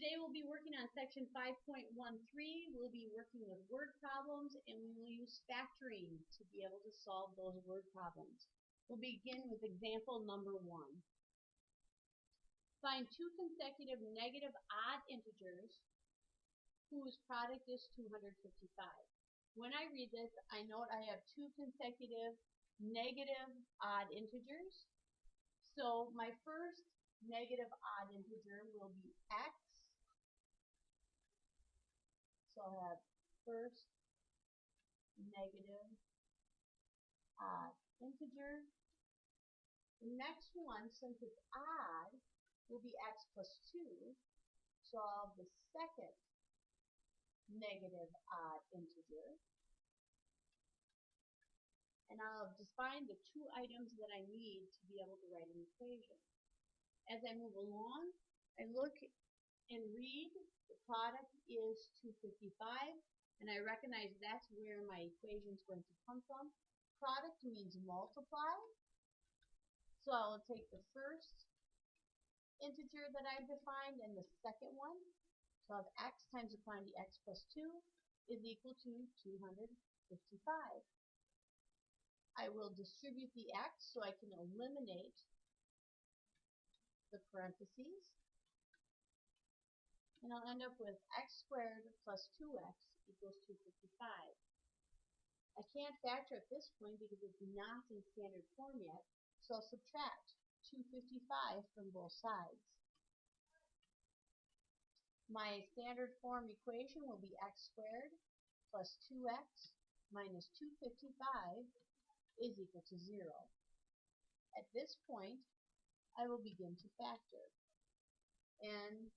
Today we'll be working on section 5.13. We'll be working with word problems, and we will use factoring to be able to solve those word problems. We'll begin with example number 1. Find two consecutive negative odd integers whose product is 255. When I read this, I note I have two consecutive negative odd integers. So my first negative odd integer will be x. So I'll have first negative odd integer. The next one, since it's odd, will be x plus 2. So I'll have the second negative odd integer. And I'll define the two items that I need to be able to write an equation. As I move along, I look and read the product is 255, and I recognize that's where my equation is going to come from. Product means multiply, so I will take the first integer that I've defined and the second one. So I'll have x times the quantity x plus 2 is equal to 255. I will distribute the x so I can eliminate the parentheses. And I'll end up with x squared plus 2x equals 255. I can't factor at this point because it's not in standard form yet, so I'll subtract 255 from both sides. My standard form equation will be x squared plus 2x minus 255 is equal to 0. At this point, I will begin to factor. And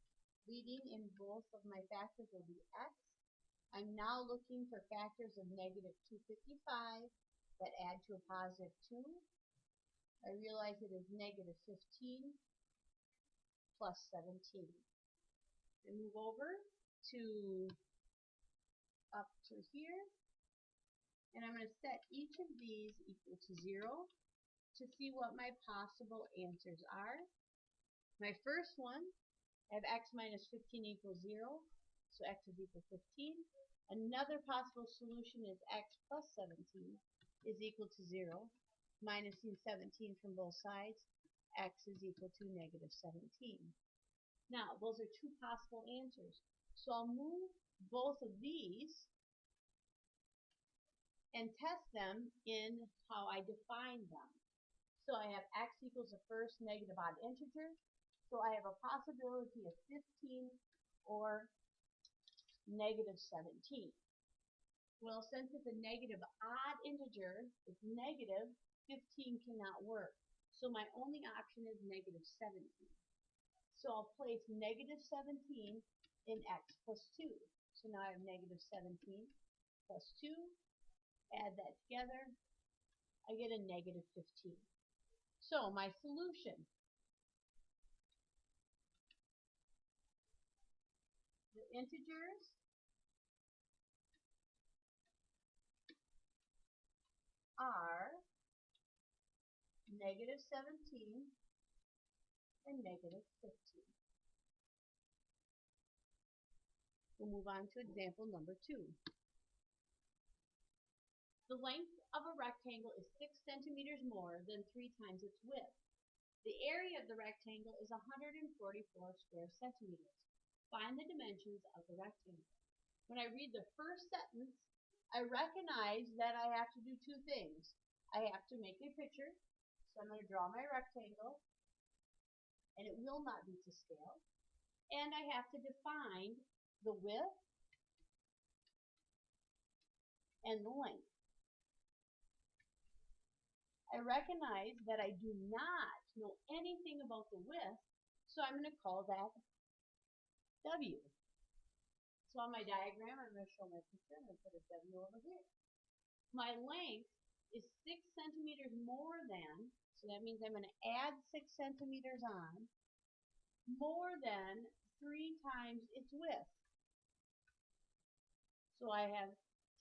leading in both of my factors will be x. I'm now looking for factors of negative 255 that add to a positive 2. I realize it is negative 15 plus 17. I move over to up to here, and I'm going to set each of these equal to 0 to see what my possible answers are. My first one, I have x minus 15 equals 0, so x is equal to 15. Another possible solution is x plus 17 is equal to 0. Minusing 17 from both sides, x is equal to negative 17. Now, those are two possible answers. So I'll move both of these and test them in how I define them. So I have x equals the first negative odd integer. So I have a possibility of 15 or negative 17. Well, since it's a negative odd integer, it's negative, 15 cannot work. So my only option is negative 17. So I'll place negative 17 in x plus 2. So now I have negative 17 plus 2. Add that together. I get a negative 15. So my solution. The integers are negative 17 and negative 15. We'll move on to example number 2. The length of a rectangle is 6 centimeters more than 3 times its width. The area of the rectangle is 144 square centimeters. Find the dimensions of the rectangle. When I read the first sentence, I recognize that I have to do two things. I have to make a picture, so I'm going to draw my rectangle, and it will not be to scale. And I have to define the width and the length. I recognize that I do not know anything about the width, so I'm going to call that W. So on my diagram, I'm going to show my picture. I'm going to put a W over here. My length is 6 centimeters more than, so that means I'm going to add 6 centimeters on, more than 3 times its width. So I have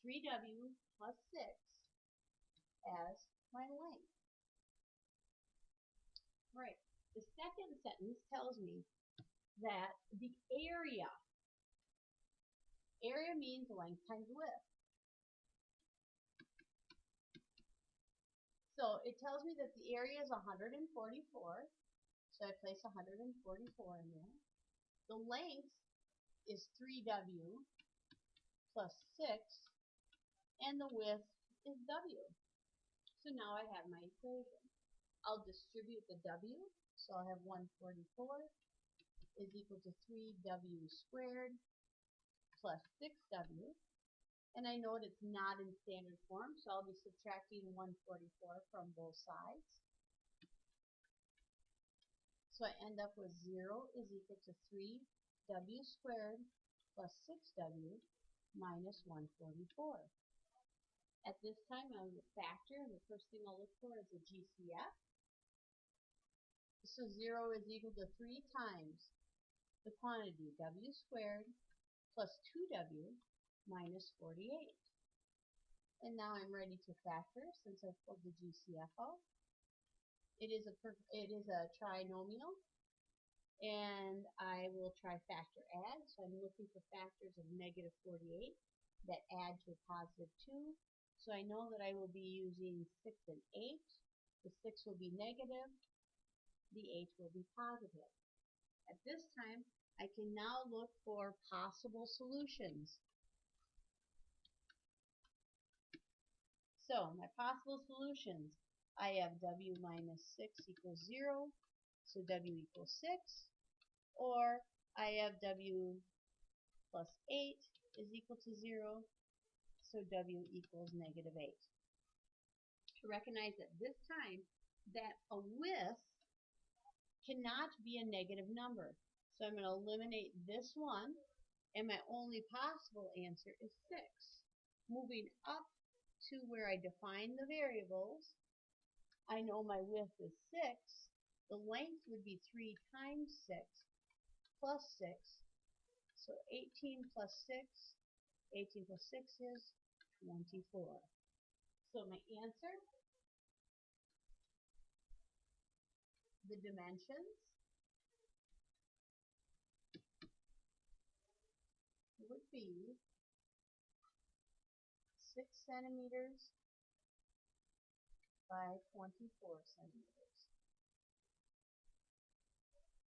3W plus 6 as my length. Right. The second sentence tells me that the area means length times width. So it tells me that the area is 144, so I place 144 in there. The length is 3W plus 6, and the width is W. So now I have my equation. I'll distribute the W, so I'll have 144 is equal to 3W squared plus 6W. And I know it's not in standard form, so I'll be subtracting 144 from both sides. So I end up with 0 is equal to 3W squared plus 6W minus 144. At this time, I will factor, and the first thing I'll look for is a GCF. So 0 is equal to 3 times the quantity W squared plus 2W minus 48. And now I'm ready to factor since I've pulled the GCF out. It is a trinomial, and I will try factor add. So I'm looking for factors of negative 48 that add to a positive 2. So I know that I will be using 6 and 8. The 6 will be negative, the 8 will be positive. At this time, I can now look for possible solutions. So my possible solutions, I have W minus 6 equals 0, so W equals 6, or I have W plus 8 is equal to 0, so W equals negative 8. To recognize at this time that a width cannot be a negative number, so I'm going to eliminate this one, and my only possible answer is 6. Moving up to where I define the variables, I know my width is 6. The length would be 3 times 6 plus 6. So 18 plus 6, 18 plus 6 is 24. So my answer, the dimensions would be 6 centimeters by 24 centimeters.